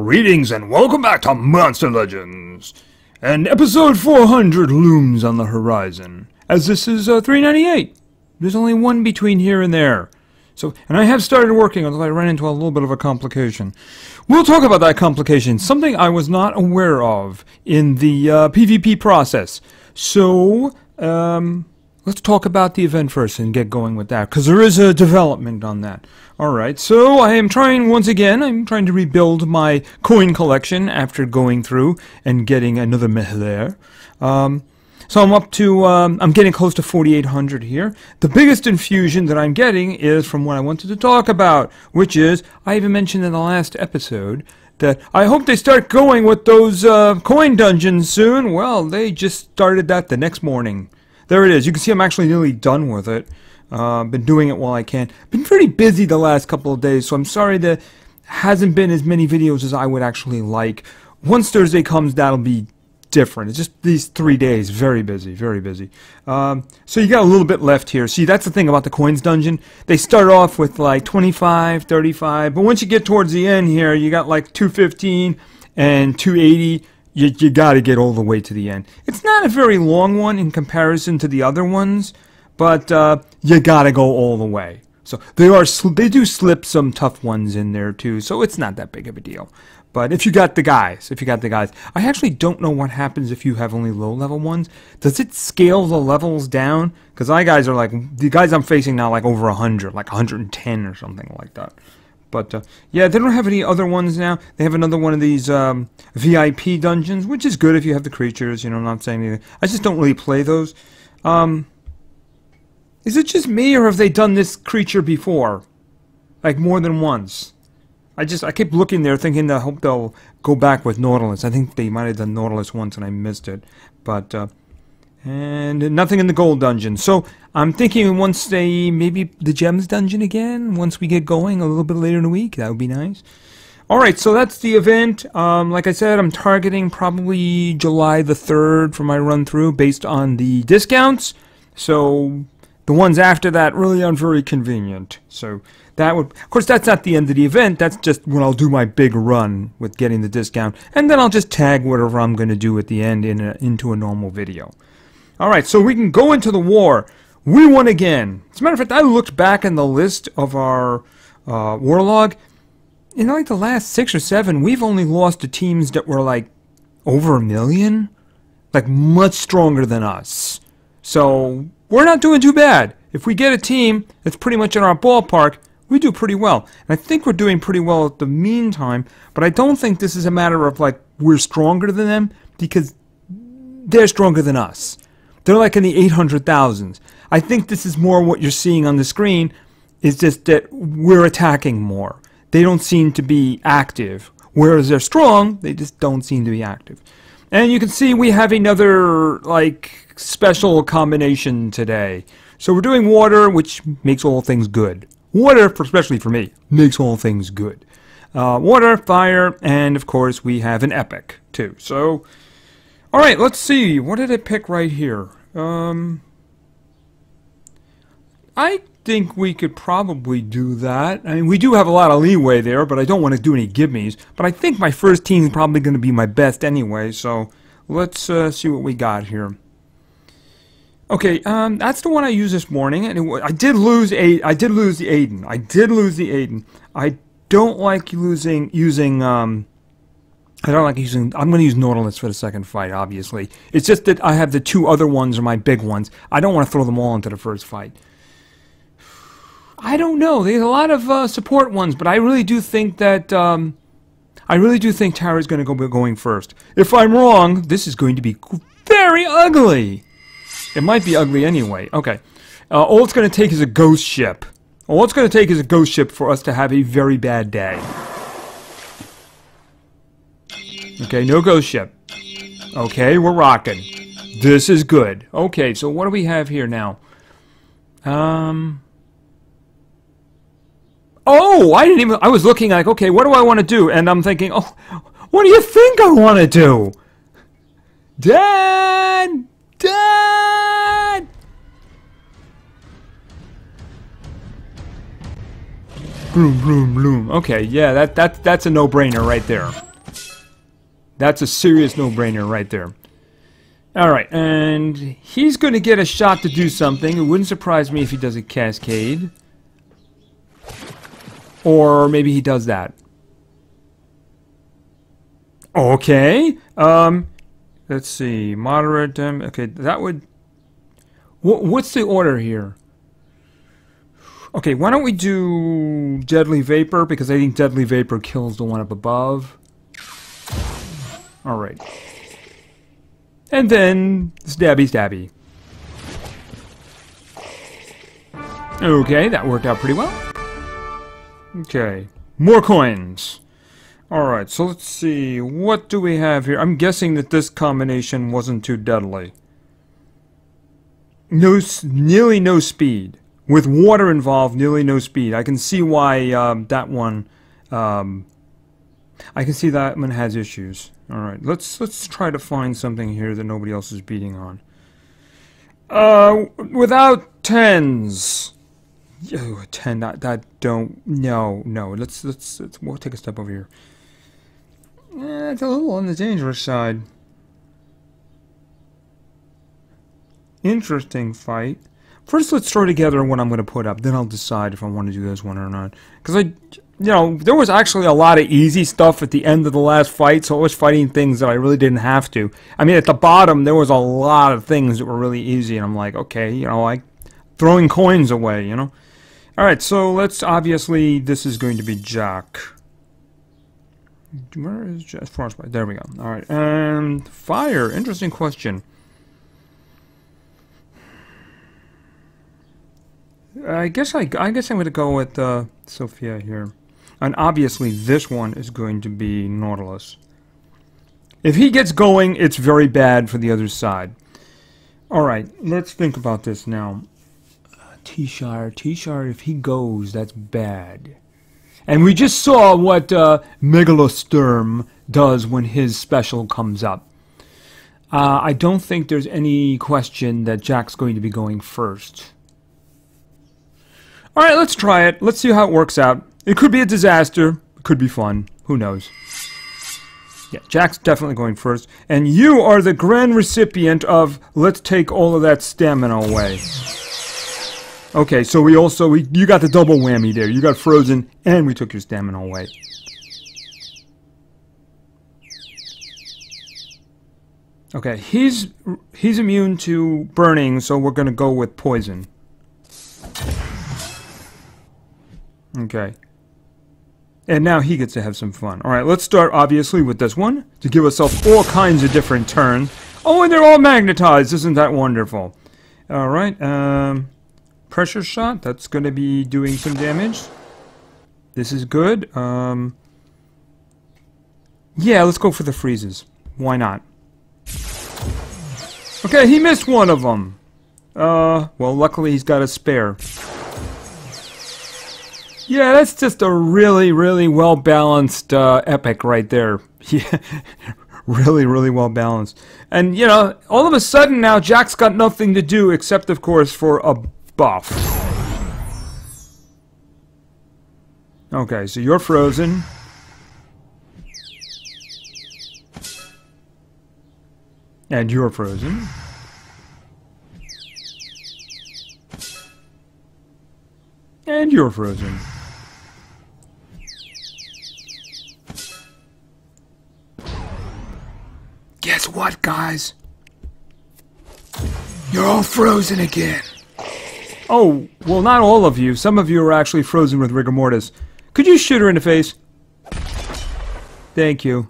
Greetings and welcome back to Monster Legends! And episode 400 looms on the horizon, as this is 398. There's only one between here and there. And I have started working, although I ran into a little bit of a complication. We'll talk about that complication, something I was not aware of in the PvP process. Let's talk about the event first and get going with that, because there is a development on that. Alright, so I am trying, once again, I'm trying to rebuild my coin collection after going through and getting another Mehler. So I'm up to, I'm getting close to 4,800 here. The biggest infusion that I'm getting is from what I wanted to talk about, which is, I even mentioned in the last episode, that I hope they start going with those coin dungeons soon. Well, they just started that the next morning. There it is. You can see I'm actually nearly done with it. Been doing it while I can. Been pretty busy the last couple of days, so I'm sorry that hasn't been as many videos as I would actually like. Once Thursday comes, that'll be different. It's just these 3 days. Very busy, very busy. So you got a little bit left here. See, that's the thing about the coins dungeon. They start off with like 25, 35, but once you get towards the end here, you got like 215 and 280. You got to get all the way to the end. It's not a very long one in comparison to the other ones, but you got to go all the way. So they do slip some tough ones in there too, so it's not that big of a deal. But if you got the guys, I actually don't know what happens if you have only low-level ones. Does it scale the levels down? Because the guys I'm facing now like over 100, like 110 or something like that. But, yeah, they don't have any other ones now. They have another one of these VIP dungeons, which is good if you have the creatures, you know, I'm not saying anything. I just don't really play those. Is it just me, or have they done this creature before? Like, more than once? I keep looking there thinking that I hope they'll go back with Nautilus. I think they might have done Nautilus once and I missed it. But, and nothing in the gold dungeon. So I'm thinking once maybe the gems dungeon again, once we get going a little bit later in the week, that would be nice. Alright, so that's the event. Like I said, I'm targeting probably July the 3rd for my run through based on the discounts. So the ones after that really aren't very convenient. So that would, of course, that's not the end of the event. That's just when I'll do my big run with getting the discount. And then I'll just tag whatever I'm going to do at the end into a normal video. Alright, so we can go into the war. We won again. As a matter of fact, I looked back in the list of our war log. In like the last 6 or 7, we've only lost to teams that were like over 1 million. Like much stronger than us. So we're not doing too bad. If we get a team that's pretty much in our ballpark, we do pretty well. And I think we're doing pretty well at the meantime. But I don't think this is a matter of like we're stronger than them, because they're stronger than us. They're like in the 800,000s. I think this is more what you're seeing on the screen, is just that we're attacking more. They don't seem to be active. Whereas they're strong, they just don't seem to be active. And you can see we have another, like, special combination today. So we're doing water, which makes all things good. Water, especially for me, makes all things good. Water, fire, and of course we have an epic, too. So alright, let's see. What did I pick right here? I think we could probably do that. I mean, we do have a lot of leeway there, but I don't want to do any gimmies. But I think my first team is probably going to be my best anyway, so let's see what we got here. Okay, that's the one I used this morning, and I did lose the Aiden. I don't like I'm going to use Nautilus for the second fight, obviously. It's just that I have the 2 other ones are my big ones. I don't want to throw them all into the first fight. I don't know. There's a lot of support ones, but I really do think that Tara's going to go going first. If I'm wrong, this is going to be very ugly. It might be ugly anyway. Okay. All it's going to take is a ghost ship. All it's going to take is a ghost ship for us to have a very bad day. Okay, no ghost ship. Okay, we're rocking. This is good. Okay, so what do we have here now? Oh, I was looking like, okay, what do I want to do? And I'm thinking, oh, what do you think I want to do? Dad! Bloom, bloom, bloom. Okay, yeah, that's a no-brainer right there. That's a serious no-brainer right there. Alright, and he's going to get a shot to do something. It wouldn't surprise me if he does a cascade. Or maybe he does that. Okay. Let's see. Moderate. Okay, that would... What's the order here? Okay, why don't we do Deadly Vapor? Because I think Deadly Vapor kills the one up above. Alright. And then, stabby stabby. Okay, that worked out pretty well. Okay, more coins. Alright, so let's see. What do we have here? I'm guessing that this combination wasn't too deadly. Nearly no speed. With water involved, nearly no speed. I can see why that one... I can see that one has issues. Alright, let's try to find something here that nobody else is beating on. Without tens. Oh, 10, that don't... No. We'll take a step over here. It's a little on the dangerous side. Interesting fight. First, let's throw together what I'm going to put up. Then I'll decide if I want to do this one or not. Because there was actually a lot of easy stuff at the end of the last fight, so I was fighting things that I really didn't have to. I mean, at the bottom, there was a lot of things that were really easy, and I'm like, okay, like throwing coins away, Alright, so let's, obviously, this is going to be Jack. Where is Jack? Frostbite. There we go. Alright, and fire. Interesting question. I guess I'm going to go with Sophia here. And obviously this one is going to be Nautilus. If he gets going, it's very bad for the other side. Alright, let's think about this now. T-Shire, if he goes, that's bad. And we just saw what Megalosturm does when his special comes up. I don't think there's any question that Jack's going to be going first. Alright, let's try it. Let's see how it works out. It could be a disaster. It could be fun. Who knows? Yeah, Jack's definitely going first. And you are the grand recipient of let's take all of that stamina away. Okay, so you got the double whammy there. You got frozen, and we took your stamina away. Okay, he's immune to burning, so we're going to go with poison. Okay. And now he gets to have some fun. Alright, let's start, obviously, with this one, to give ourselves all kinds of different turns. Oh, and they're all magnetized! Isn't that wonderful? Alright, pressure shot, that's going to be doing some damage. This is good. Yeah, let's go for the freezes. Why not? Okay, he missed one of them. Well, luckily he's got a spare. Yeah, that's just a really, really well-balanced epic right there. Yeah, really well balanced. And, all of a sudden now, Jack's got nothing to do except, of course, for a buff. Okay, so you're frozen. And you're frozen. And you're frozen. Guess what, guys? You're all frozen again. Oh, well, not all of you. Some of you are actually frozen with rigor mortis. Could you shoot her in the face? Thank you.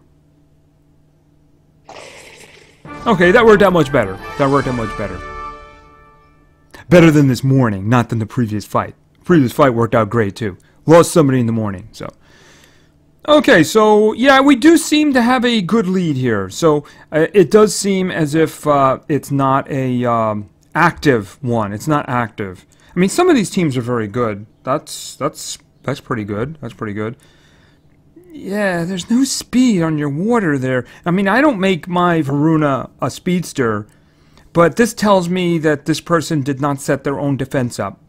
Okay, that worked out much better. Better than this morning, not than the previous fight. Previous fight worked out great, too. Lost somebody in the morning, so... Okay, so, yeah, we do seem to have a good lead here. So, it does seem as if it's not a active one. It's not active. I mean, some of these teams are very good. That's pretty good. That's pretty good. Yeah, there's no speed on your water there. I mean, I don't make my Varuna a speedster, but this tells me that this person did not set their own defense up.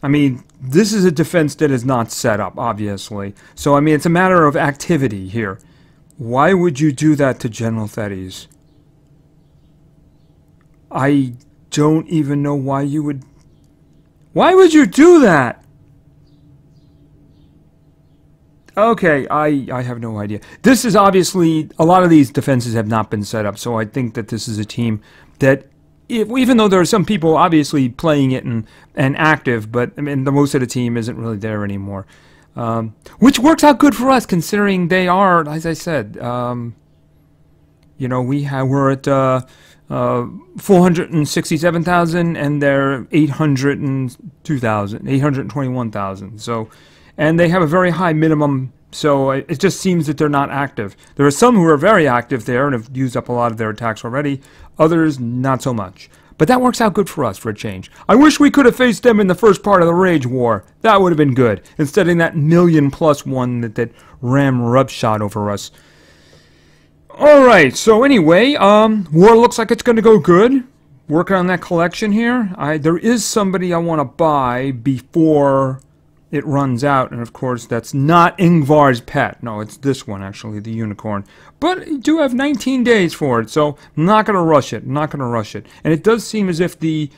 I mean, this is a defense that is not set up, obviously. So, I mean, it's a matter of activity here. Why would you do that to General Thetis? I don't even know why you would... Why would you do that? Okay, I have no idea. This is obviously... A lot of these defenses have not been set up, so I think that this is a team that... Even though there are some people obviously playing it and active, but I mean, the most of the team isn't really there anymore. Which works out good for us, considering they are, as I said, you know, we're at 467,000, and they're 821,000. So, and they have a very high minimum. So it just seems that they're not active. There are some who are very active there and have used up a lot of their attacks already. Others, not so much. But that works out good for us for a change. I wish we could have faced them in the first part of the Rage War. That would have been good. Instead of that million-plus one that Ram Rub shot over us. Alright, so anyway, war looks like it's going to go good. Working on that collection here. There is somebody I want to buy before... it runs out, and of course that's not Ingvar's pet. No, it's this one actually, the unicorn. But you do have 19 days for it, so I'm not going to rush it. I'm not going to rush it. And it does seem as if the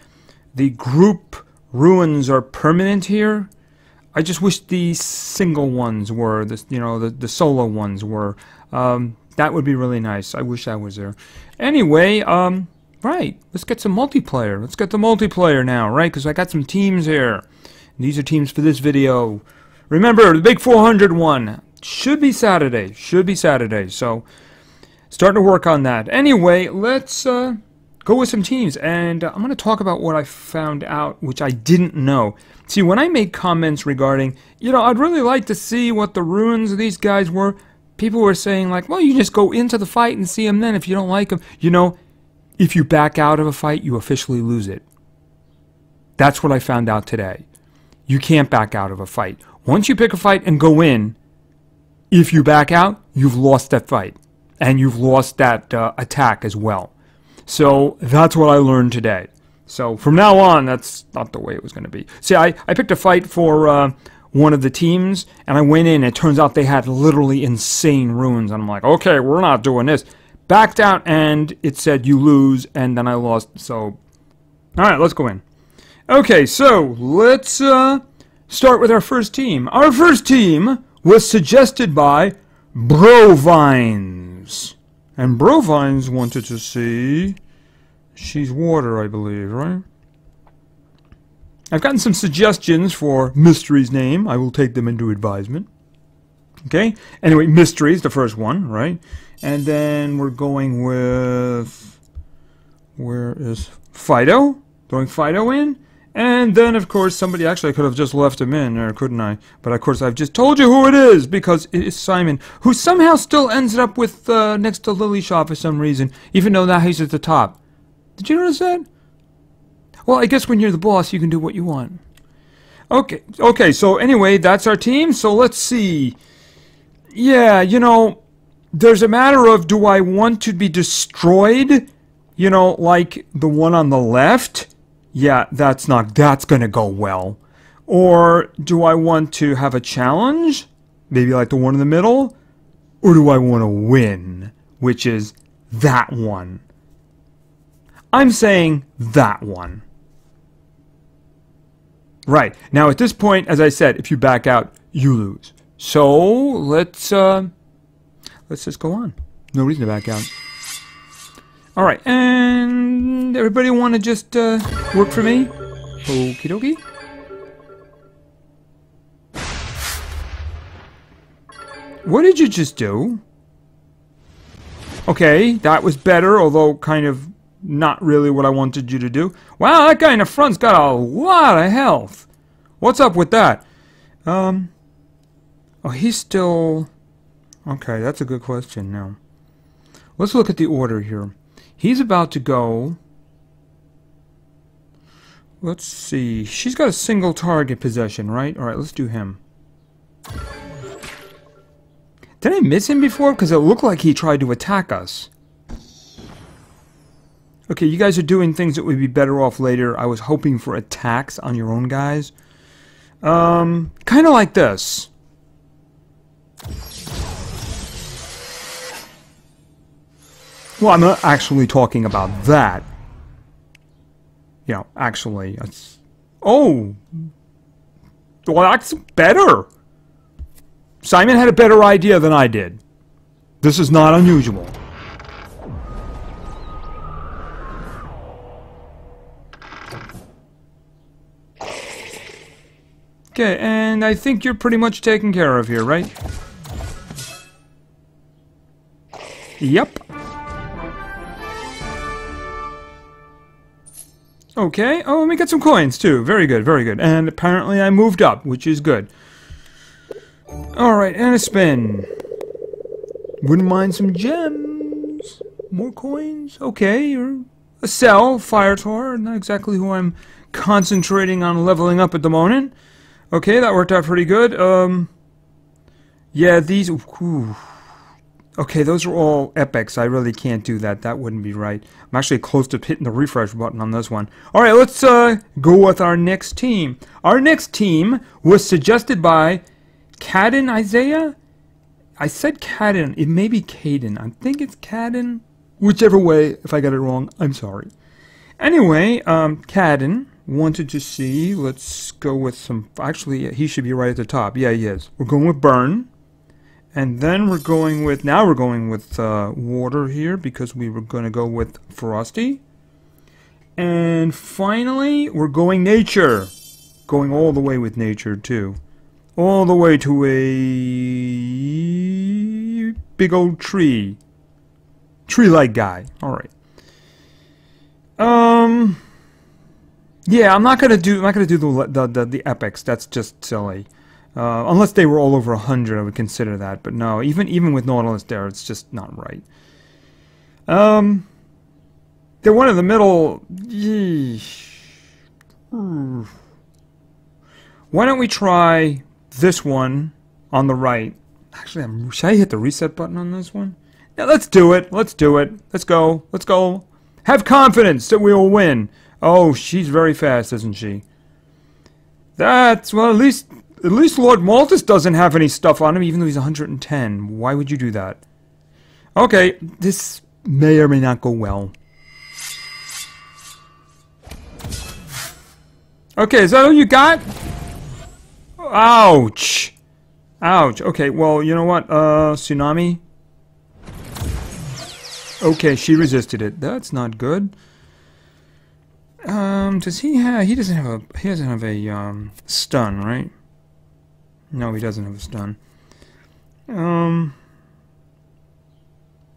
group ruins are permanent here. I just wish the single ones were, the solo ones were. That would be really nice. I wish I was there. Anyway, right, let's get some multiplayer. Let's get the multiplayer now, right? Because I got some teams here. These are teams for this video. Remember, the big 400 one should be Saturday. Should be Saturday. So, starting to work on that. Anyway, let's go with some teams. And I'm going to talk about what I found out, which I didn't know. See, when I made comments regarding, I'd really like to see what the ruins of these guys were, people were saying, like, well, you just go into the fight and see them then if you don't like them. If you back out of a fight, you officially lose it. That's what I found out today. You can't back out of a fight. Once you pick a fight and go in, if you back out, you've lost that fight. And you've lost that attack as well. So that's what I learned today. So from now on, that's not the way it was going to be. See, I picked a fight for one of the teams, and I went in, and it turns out they had literally insane ruins. And I'm like, okay, we're not doing this. Backed out, and it said you lose, and then I lost. So, all right, let's go in. Okay, so let's start with our first team. Our first team was suggested by Brovines. And Brovines wanted to see... She's water, I believe, right? I've gotten some suggestions for Mystery's name. I will take them into advisement. Okay? Anyway, Mystery's the first one, right? And then we're going with... Where is Fido? Throwing Fido in? And then, of course, somebody actually I could have just left him in there, couldn't I? But, of course, I've just told you who it is, because it is Simon, who somehow still ends up with next to Lily Shaw for some reason, even though now he's at the top. Did you notice that? Well, I guess when you're the boss, you can do what you want. Okay, so anyway, that's our team, so let's see. Yeah, there's a matter of, do I want to be destroyed? Like the one on the left? Yeah, that's going to go well. Or do I want to have a challenge? Maybe like the one in the middle? Or do I want to win? Which is that one. I'm saying that one. Right. Now at this point, as I said, if you back out, you lose. So let's just go on. No reason to back out. Alright, and everybody want to just work for me? Okie dokie. What did you just do? Okay, that was better, although kind of not really what I wanted you to do. Wow, that guy in the front's got a lot of health. What's up with that? Oh, he's still... Okay, that's a good question now. Let's look at the order here. He's about to go... Let's see. She's got a single target possession, right? Alright, let's do him. Did I miss him before? Because it looked like he tried to attack us. Okay, you guys are doing things that would be better off later. I was hoping for attacks on your own guys. Kind of like this. Well, I'm not actually talking about that. You know, actually, it's... Oh! Well, that's better! Simon had a better idea than I did. This is not unusual. Okay, and I think you're pretty much taken care of here, right? Yep. Okay, oh, let me get some coins too. Very good, very good. And apparently I moved up, which is good. Alright, and a spin. Wouldn't mind some gems. More coins. Okay, you're a cell, Fire Tor. Not exactly who I'm concentrating on leveling up at the moment. Okay, that worked out pretty good. Yeah, these... Ooh. Okay, those are all epics. I really can't do that. That wouldn't be right. I'm actually close to hitting the refresh button on this one. Alright, let's go with our next team. Our next team was suggested by Caden Isaiah? I said Caden. It may be Caden. I think it's Caden. Whichever way, if I got it wrong, I'm sorry. Anyway, Caden wanted to see. Let's go with some... Actually, he should be right at the top. Yeah, he is. We're going with Burn. And then we're going with... Now we're going with Water here because we were going to go with Frosty. And finally, we're going Nature. Going all the way with Nature, too. All the way to a big old tree. Tree-like guy. Alright. Yeah, I'm not gonna do the epics. That's just silly. Unless they were all over 100, I would consider that. But no, even with Nautilus there, it's just not right. The one in the middle. Yeesh. Why don't we try this one on the right? Actually, should I hit the reset button on this one? Yeah, let's do it. Let's do it. Let's go. Let's go. Have confidence that we will win. Oh, she's very fast, isn't she? That's, well, at least Lord Malthus doesn't have any stuff on him, even though he's 110. Why would you do that? Okay, this may or may not go well. Okay, is that all you got? Ouch. Ouch. Okay, well, you know what? Tsunami? Okay, she resisted it. That's not good. Does he have... He doesn't have a stun, right? No, he doesn't have a stun.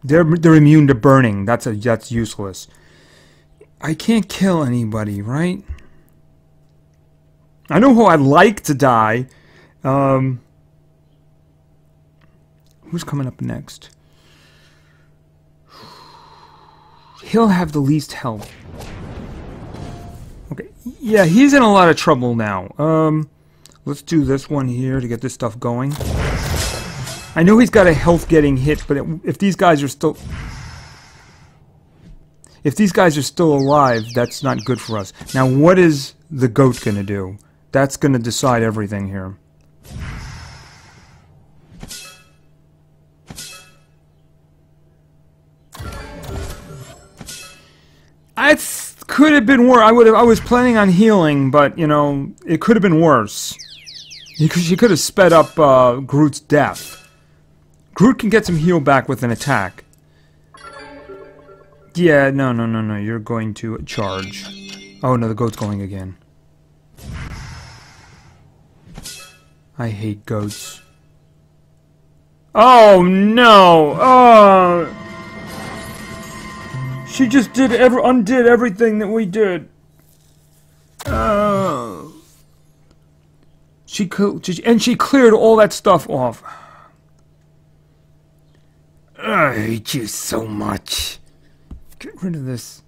They're immune to burning. That's useless. I can't kill anybody, right? I know who I'd like to die. Who's coming up next? He'll have the least health. Okay, yeah, he's in a lot of trouble now. Let's do this one here to get this stuff going. I know he's got a health getting hit, but if these guys are still... If these guys are still alive, that's not good for us. Now, what is the goat gonna do? That's gonna decide everything here. It could have been worse. I was planning on healing, but you know, it could have been worse. She could have sped up Groot's death. Groot can get some heal back with an attack. Yeah, no. You're going to charge. Oh no, the goat's going again. I hate goats. Oh no! Oh! She just undid everything that we did. She cleared all that stuff off. I hate you so much. Get rid of this.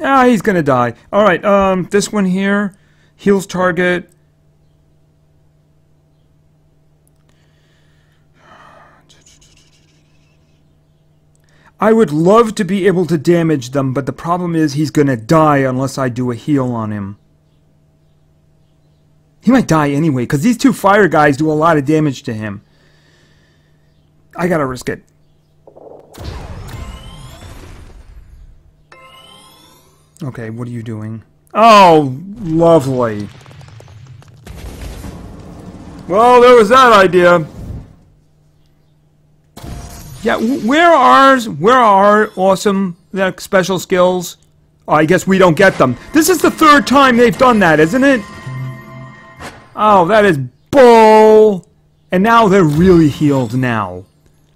Ah, he's gonna die. Alright, this one here. Heals target. I would love to be able to damage them, but the problem is he's gonna die unless I do a heal on him. He might die anyway, because these two fire guys do a lot of damage to him. I gotta risk it. Okay, what are you doing? Oh, lovely. Well, there was that idea. Yeah, where are awesome special skills? Oh, I guess we don't get them. This is the third time they've done that, isn't it? Oh, that is bull. And now they're really healed now.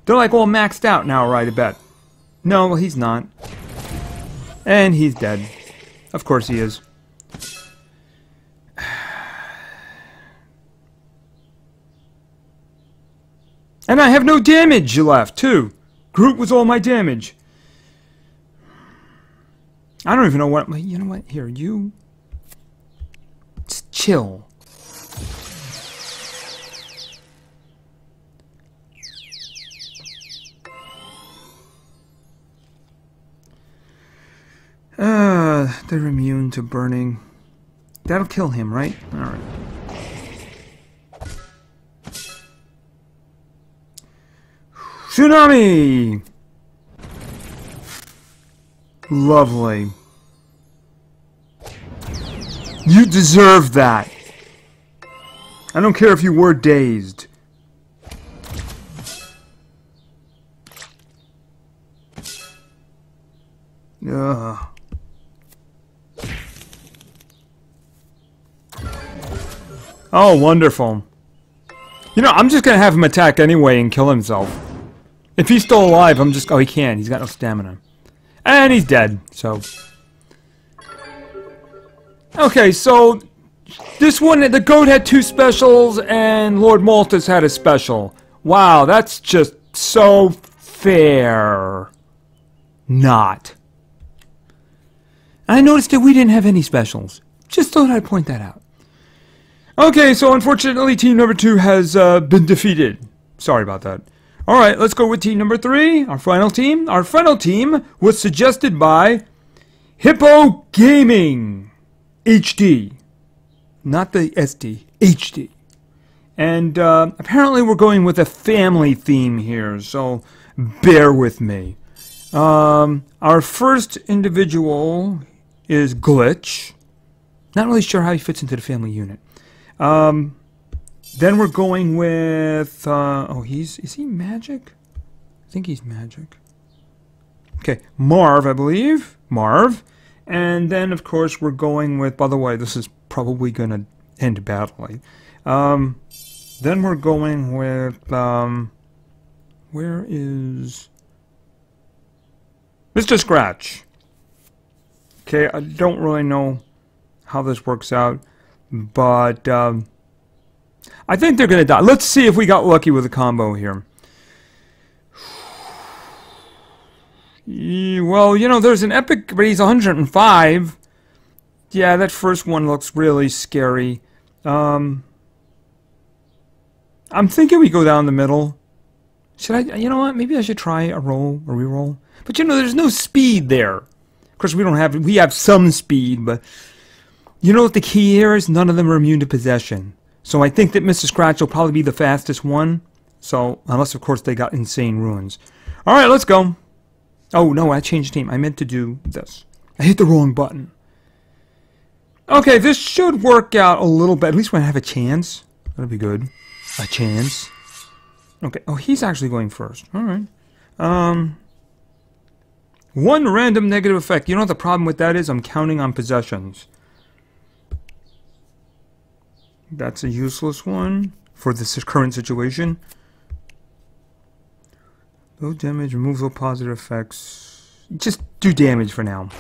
They're like all maxed out now, right, I bet. No, he's not. And he's dead. Of course he is. And I have no damage left, too. Groot was all my damage. I don't even know what... You know what? Here, you... Just chill. They're immune to burning. That'll kill him, right? Alright. Tsunami! Lovely. You deserve that. I don't care if you were dazed. Ugh. Oh, wonderful. You know, I'm just gonna have him attack anyway and kill himself. If he's still alive, I'm just... Oh, he can't. He's got no stamina. And he's dead, so... Okay, so... This one, the goat had 2 specials, and Lord Malthus had a special. Wow, that's just so fair. Not. I noticed that we didn't have any specials. Just thought I'd point that out. Okay, so unfortunately team number 2 has been defeated. Sorry about that. Alright, let's go with team number 3, our final team. Our final team was suggested by Hippo Gaming HD. Not the SD, HD. And apparently we're going with a family theme here, so bear with me. Our first individual is Glitch. Not really sure how he fits into the family unit. Then we're going with, oh, is he magic? I think he's magic. Okay, Marv, I believe. Marv. And then, of course, we're going with, by the way, this is probably going to end badly. Then we're going with, where is Mr. Scratch? Okay, I don't really know how this works out, but, I think they're going to die. Let's see if we got lucky with a combo here. Well, you know, there's an epic, but he's 105. Yeah, that first one looks really scary. I'm thinking we go down the middle. Should I, you know what, maybe I should try a roll, a reroll. But you know, there's no speed there. Of course, we have some speed, but you know what the key here is? None of them are immune to possession. So I think that Mr. Scratch will probably be the fastest one. So, unless of course they got insane ruins. Alright, let's go. Oh, no, I changed team. I meant to do this. I hit the wrong button. Okay, this should work out a little bit. At least when I have a chance. That'll be good. A chance. Okay, oh, he's actually going first. Alright. One random negative effect. You know what the problem with that is? I'm counting on possessions. That's a useless one for this current situation. Low damage, removes all positive effects. Just do damage for now.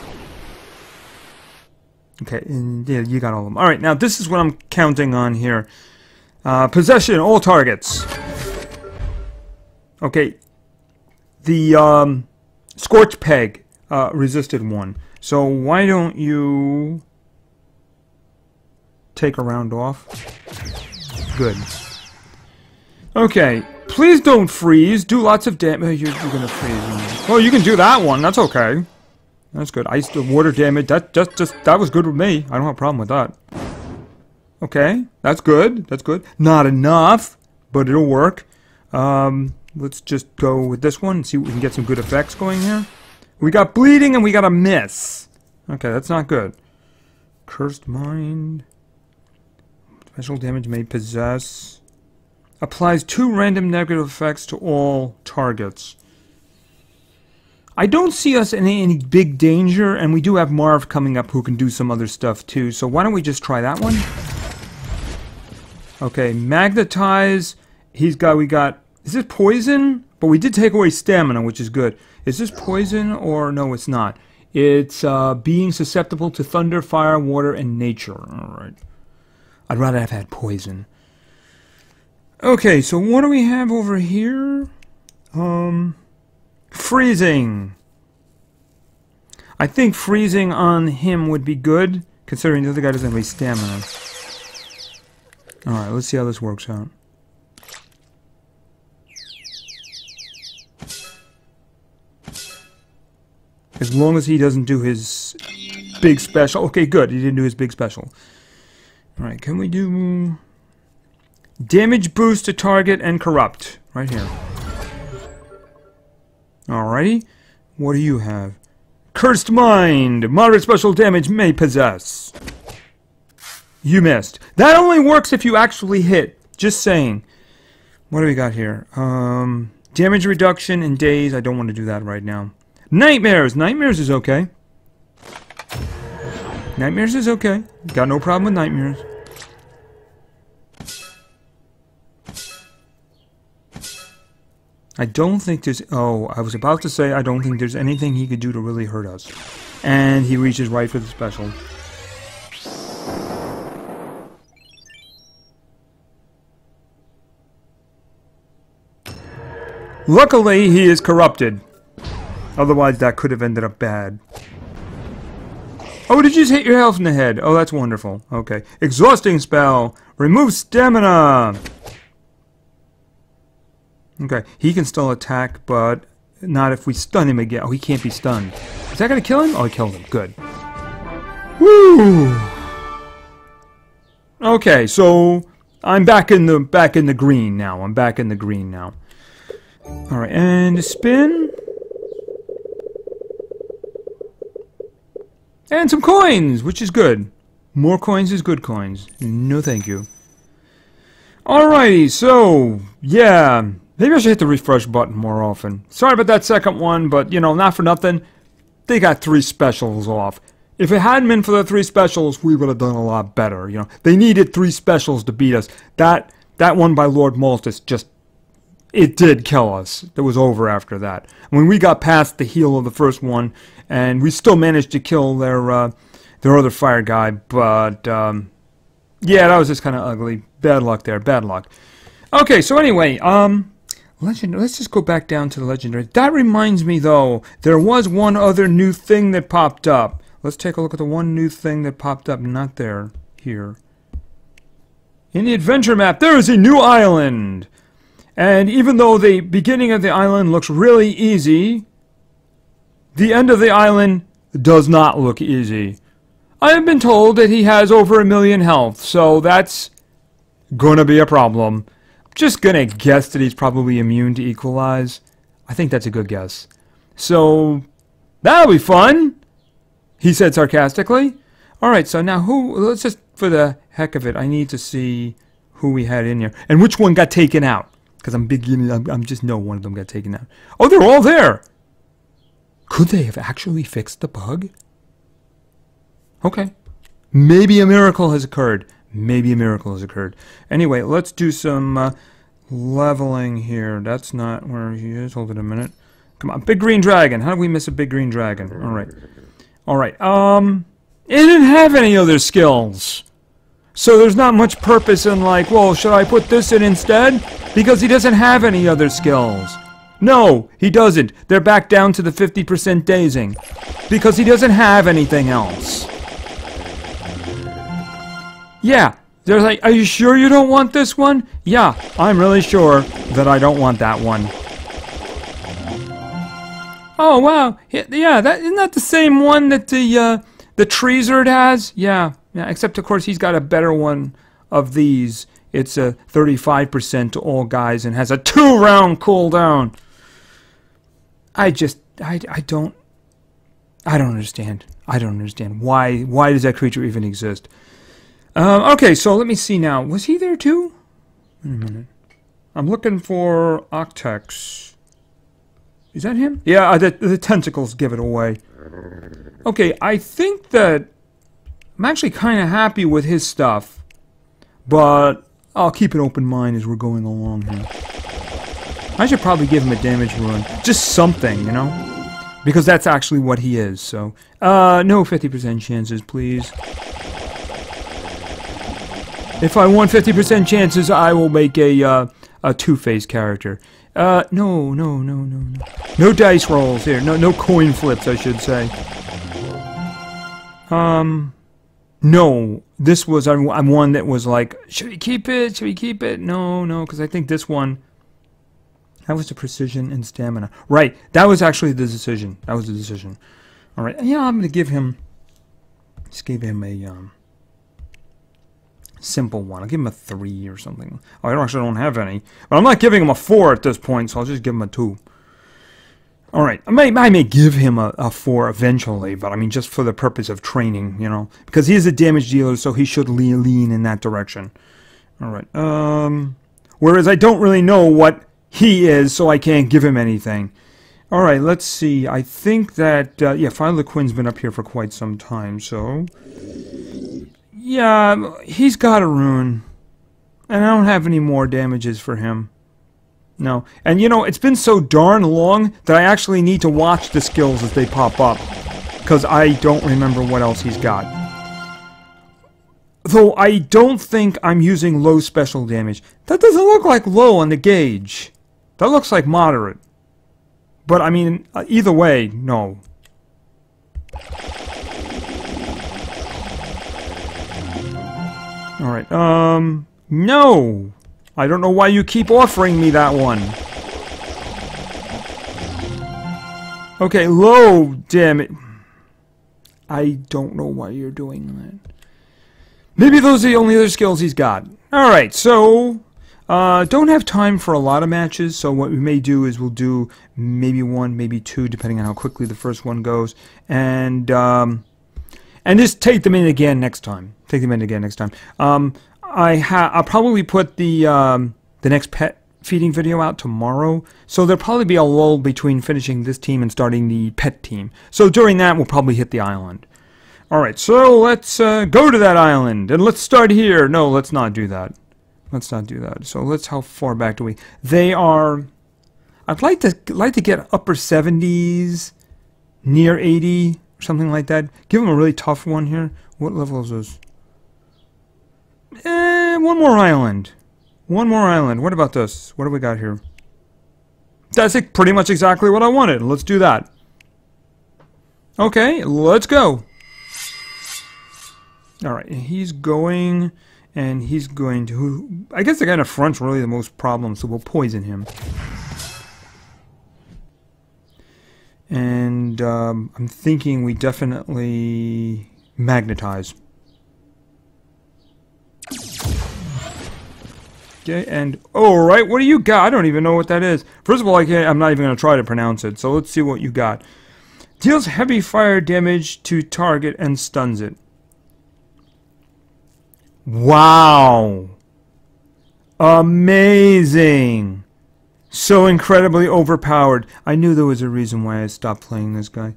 Okay, and yeah, you got all of them. Alright, now this is what I'm counting on here. Possession, all targets. Okay. The Scorch Peg resisted one. So why don't you take a round off? Good. Okay. Please don't freeze. Do lots of damage. You're gonna freeze. Oh, you can do that one. That's okay. That's good. Ice, water damage. That was good with me. I don't have a problem with that. Okay, that's good. That's good. Not enough, but it'll work. Let's just go with this one and see if we can get some good effects going here. We got bleeding and we got a miss. Okay, that's not good. Cursed Mind. Special damage may possess. Applies 2 random negative effects to all targets. I don't see us in any big danger, and we do have Marv coming up who can do some other stuff too. So why don't we just try that one? Okay, Magnetize. We got, is this poison? But we did take away stamina, which is good. Is this poison or no, it's not. It's being susceptible to thunder, fire, water, and nature. Alright. I'd rather have had poison. Okay, so what do we have over here? Freezing. I think freezing on him would be good, considering the other guy doesn't have any stamina. Alright, let's see how this works out. As long as he doesn't do his big special. Okay, good. He didn't do his big special. Alright, can we do... damage boost to target and corrupt. Right here. Alrighty. What do you have? Cursed Mind! Moderate special damage may possess. You missed. That only works if you actually hit. Just saying. What do we got here? Damage reduction in days. I don't want to do that right now. Nightmares! Nightmares is okay. Nightmares is okay. Got no problem with nightmares. I don't think there's... oh, I was about to say I don't think there's anything he could do to really hurt us. And he reaches right for the special. Luckily, he is corrupted. Otherwise, that could have ended up bad. Oh, did you just hit your health in the head? Oh, that's wonderful. Okay. Exhausting spell. Remove stamina. Okay. He can still attack, but not if we stun him again. Oh, he can't be stunned. Is that going to kill him? Oh, he killed him. Good. Woo! Okay, so I'm back in the green now. I'm back in the green now. All right, and spin. And some coins, which is good. More coins is good coins. No thank you. Alrighty, so, yeah. Maybe I should hit the refresh button more often. Sorry about that second one, but, you know, not for nothing. They got 3 specials off. If it hadn't been for the 3 specials, we would have done a lot better, you know. They needed 3 specials to beat us. That one by Lord Malthus just... it did kill us. It was over after that. When we got past the heel of the first one, and we still managed to kill their other fire guy, but yeah, that was just kind of ugly. Bad luck there. Bad luck. Okay, so anyway, legend. Let's just go back down to the legendary. That reminds me, though, there was one other new thing that popped up. Let's take a look at the one new thing that popped up. Not there. Here. In the adventure map, there is a new island. And even though the beginning of the island looks really easy, the end of the island does not look easy. I have been told that he has over 1 million health, so that's gonna be a problem. Just gonna guess that he's probably immune to Equalize. I think that's a good guess. So, that'll be fun, he said sarcastically. Alright, so now let's just, for the heck of it, I need to see who we had in here. And which one got taken out. Because I'm just know one of them got taken out. Oh, they're all there! Could they have actually fixed the bug? Okay. Maybe a miracle has occurred. Maybe a miracle has occurred. Anyway, let's do some leveling here. That's not where he is. Hold it a minute. Come on. Big green dragon. How did we miss a big green dragon? Alright. Alright. It didn't have any other skills. So there's not much purpose in like, well, should I put this in instead? Because he doesn't have any other skills. No, he doesn't. They're back down to the 50% dazing. Because he doesn't have anything else. Yeah, they're like, are you sure you don't want this one? Yeah, I'm really sure that I don't want that one. Oh, wow. Yeah, isn't that the same one that the Treezard has? Yeah. Yeah, except of course he's got a better one of these, it's a 35% to all guys and has a 2-round cooldown. I don't understand. I don't understand. Why does that creature even exist? Okay, so let me see now. Was he there too? Wait a minute. I'm looking for Octex. Is that him? Yeah, the tentacles give it away. Okay, I think that I'm actually kind of happy with his stuff, but I'll keep an open mind as we're going along here. I should probably give him a damage rune. Just something, you know? Because that's actually what he is, so... no 50% chances, please. If I want 50% chances, I will make a Two-Face character. No. No dice rolls here. No coin flips, I should say. No. This was... I'm one that was like, should we keep it? Should we keep it? No, because I think this one... That was the precision and stamina. Right, that was actually the decision. That was the decision. Alright, yeah, I'm going to give him... Just give him a simple one. I'll give him a 3 or something. Oh, I actually don't have any. But I'm not giving him a 4 at this point, so I'll just give him a 2. Alright, I may give him a 4 eventually, but I mean just for the purpose of training, you know. Because he is a damage dealer, so he should lean in that direction. Alright, whereas I don't really know what he is, so I can't give him anything. Alright, let's see. I think that, yeah, Father Quinn's been up here for quite some time, so... Yeah, he's got a rune. And I don't have any more damages for him. No. And you know, it's been so darn long that I actually need to watch the skills as they pop up. Because I don't remember what else he's got. Though I don't think I'm using low special damage. That doesn't look like low on the gauge. That looks like moderate. But I mean, either way, no. Alright, no! I don't know why you keep offering me that one. Okay, low, damn it. I don't know why you're doing that. Maybe those are the only other skills he's got. Alright, so... don't have time for a lot of matches, so what we may do is we'll do maybe 1, maybe 2, depending on how quickly the first one goes. And just take them in again next time. Take them in again next time. I'll probably put the next pet feeding video out tomorrow, so there'll probably be a lull between finishing this team and starting the pet team. So during that, we'll probably hit the island. Alright, so let's go to that island, and let's start here. No, let's not do that. Let's not do that. So let's, how far back do we... They are... I'd like to get upper 70s, near 80, or something like that. Give them a really tough one here. What level is this? One more island. One more island. What about this? What do we got here? That's pretty much exactly what I wanted. Let's do that. Okay, let's go. Alright, he's going... And he's going to... I guess the guy in the front's really the most problem, so we'll poison him. And I'm thinking we definitely magnetize. Okay, and... Alright, what do you got? I don't even know what that is. First of all, I'm not even going to try to pronounce it, so let's see what you got. Deals heavy fire damage to target and stuns it. Wow! Amazing! So incredibly overpowered. I knew there was a reason why I stopped playing this guy.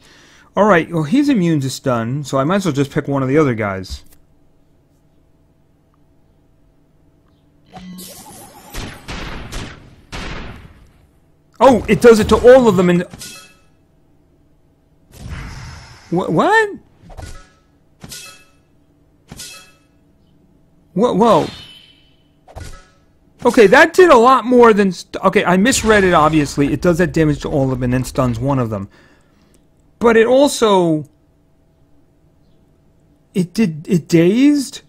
Alright, well he's immune to stun, so I might as well just pick one of the other guys. Oh, it does it to all of them in... What? Whoa. Okay, that did a lot more than... Okay, I misread it, obviously. It does that damage to all of them and then stuns one of them. But it also... It dazed?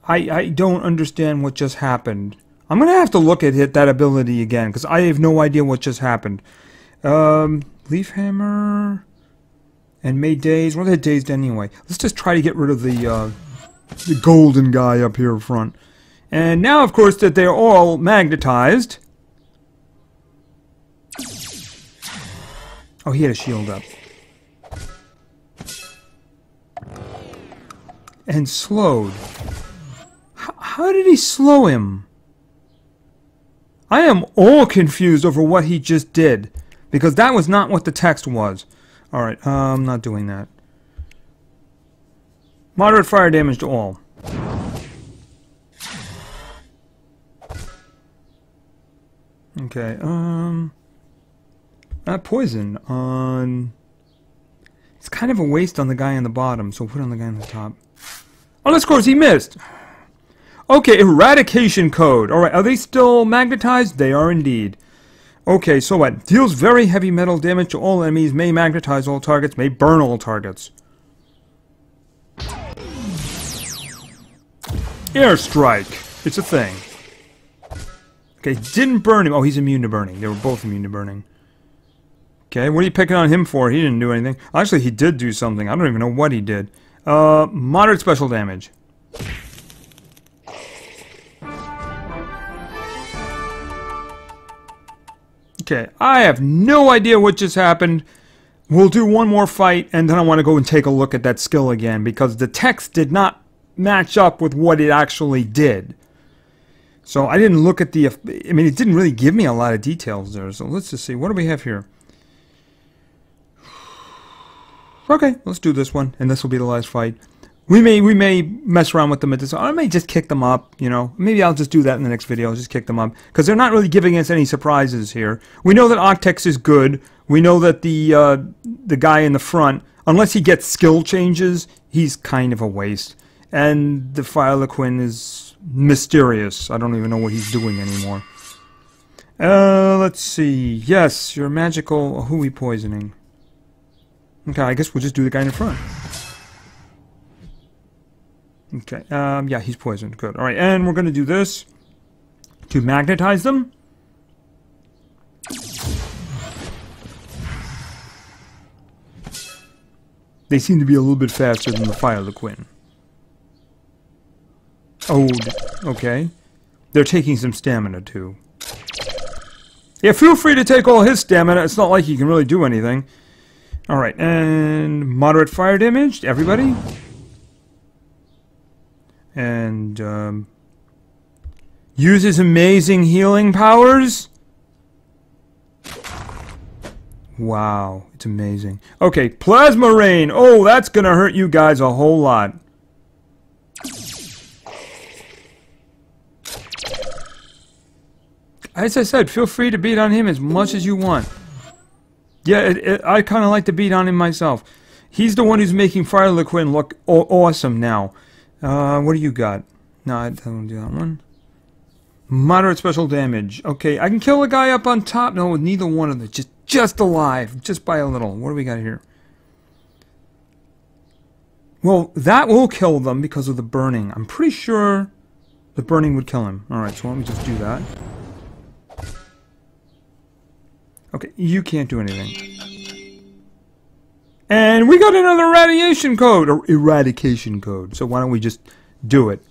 I don't understand what just happened. I'm going to have to look at that ability again, because I have no idea what just happened. Leaf Hammer... And made dazed. What are they dazed anyway? Let's just try to get rid of the The golden guy up here front. And now, of course, that they're all magnetized. Oh, he had a shield up. And slowed. How did he slow him? I am all confused over what he just did. Because that was not what the text was. Alright, I'm not doing that. Moderate fire damage to all. Okay, poison on... It's kind of a waste on the guy on the bottom, so we'll put it on the guy on the top. Oh, of course, he missed! Okay, eradication code. Alright, are they still magnetized? They are indeed. Okay, so what? Deals very heavy metal damage to all enemies, may magnetize all targets, may burn all targets. Airstrike. It's a thing. Okay, didn't burn him. Oh, he's immune to burning. They were both immune to burning. Okay, what are you picking on him for? He didn't do anything. Actually, he did do something. I don't even know what he did. Moderate special damage. Okay, I have no idea what just happened. We'll do one more fight, and then I want to go and take a look at that skill again, because the text did not match up with what it actually did. So I didn't look at the... I mean, it didn't really give me a lot of details there. So let's just see. What do we have here? Okay, let's do this one, and this will be the last fight. We may mess around with them at this. I may just kick them up, you know. Maybe I'll just do that in the next video. I'll just kick them up, because they're not really giving us any surprises here. We know that Octex is good. We know that the guy in the front, unless he gets skill changes, he's kind of a waste. And the Phyloquin is mysterious. I don't even know what he's doing anymore. Let's see. Yes, you're magical. Who are we poisoning? Okay, I guess we'll just do the guy in the front. Okay, yeah, he's poisoned. Good. Alright, and we're going to do this to magnetize them. They seem to be a little bit faster than the Phyloquin. Oh, okay. They're taking some stamina, too. Yeah, feel free to take all his stamina. It's not like he can really do anything. Alright, and moderate fire damage to everybody. And, uses amazing healing powers. Wow, it's amazing. Okay, Plasma Rain. Oh, that's gonna hurt you guys a whole lot. As I said, feel free to beat on him as much as you want. Yeah, I kind of like to beat on him myself. He's the one who's making Phyloquin look awesome now. What do you got? No, I don't do that one. Moderate special damage. Okay, I can kill a guy up on top. No, neither one of them. Just alive. Just by a little. What do we got here? Well, that will kill them because of the burning. I'm pretty sure the burning would kill him. Alright, so let me just do that. Okay, you can't do anything. And we got another radiation code, or eradication code. So why don't we just do it?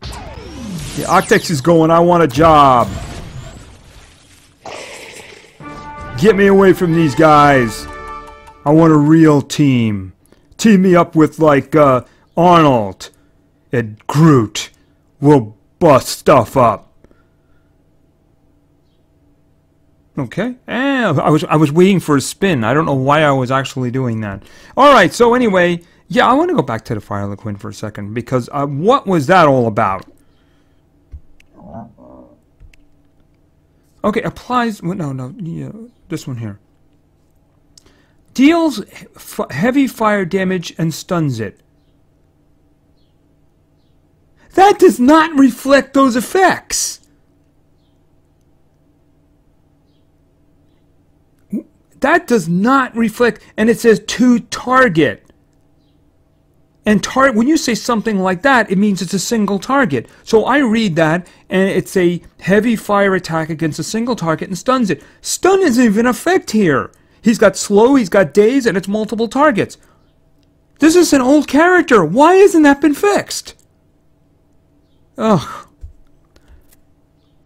The Octex is going, I want a job. Get me away from these guys. I want a real team. Team me up with, like, Arnold and Groot. We'll bust stuff up. Okay, and I was waiting for a spin. I don't know why I was actually doing that. Alright, so anyway, yeah, I want to go back to the Phyloquin for a second, because what was that all about? Okay, applies... No, yeah, this one here. Deals heavy fire damage and stuns it. That does not reflect those effects! That does not reflect, and it says to target. And when you say something like that, it means it's a single target. So I read that, and it's a heavy fire attack against a single target and stuns it. Stun isn't even an effect here. He's got slow, he's got daze, and it's multiple targets. This is an old character. Why hasn't that been fixed? Ugh.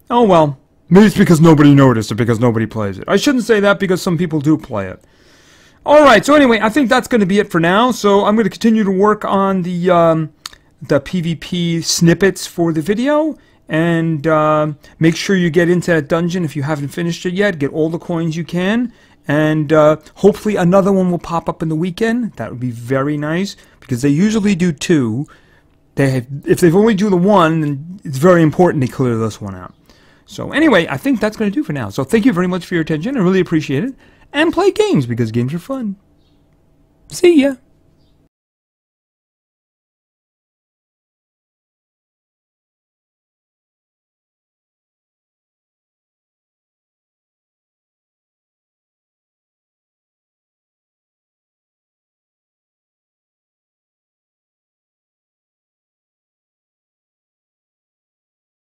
Oh well. Maybe it's because nobody noticed or because nobody plays it. I shouldn't say that because some people do play it. Alright, so anyway, I think that's going to be it for now. So I'm going to continue to work on the PvP snippets for the video. And make sure you get into that dungeon if you haven't finished it yet. Get all the coins you can. And hopefully another one will pop up in the weekend. That would be very nice. Because they usually do 2. If they've only do the 1, then it's very important they clear this one out. So anyway, I think that's going to do for now. So thank you very much for your attention. I really appreciate it. And play games because games are fun. See ya.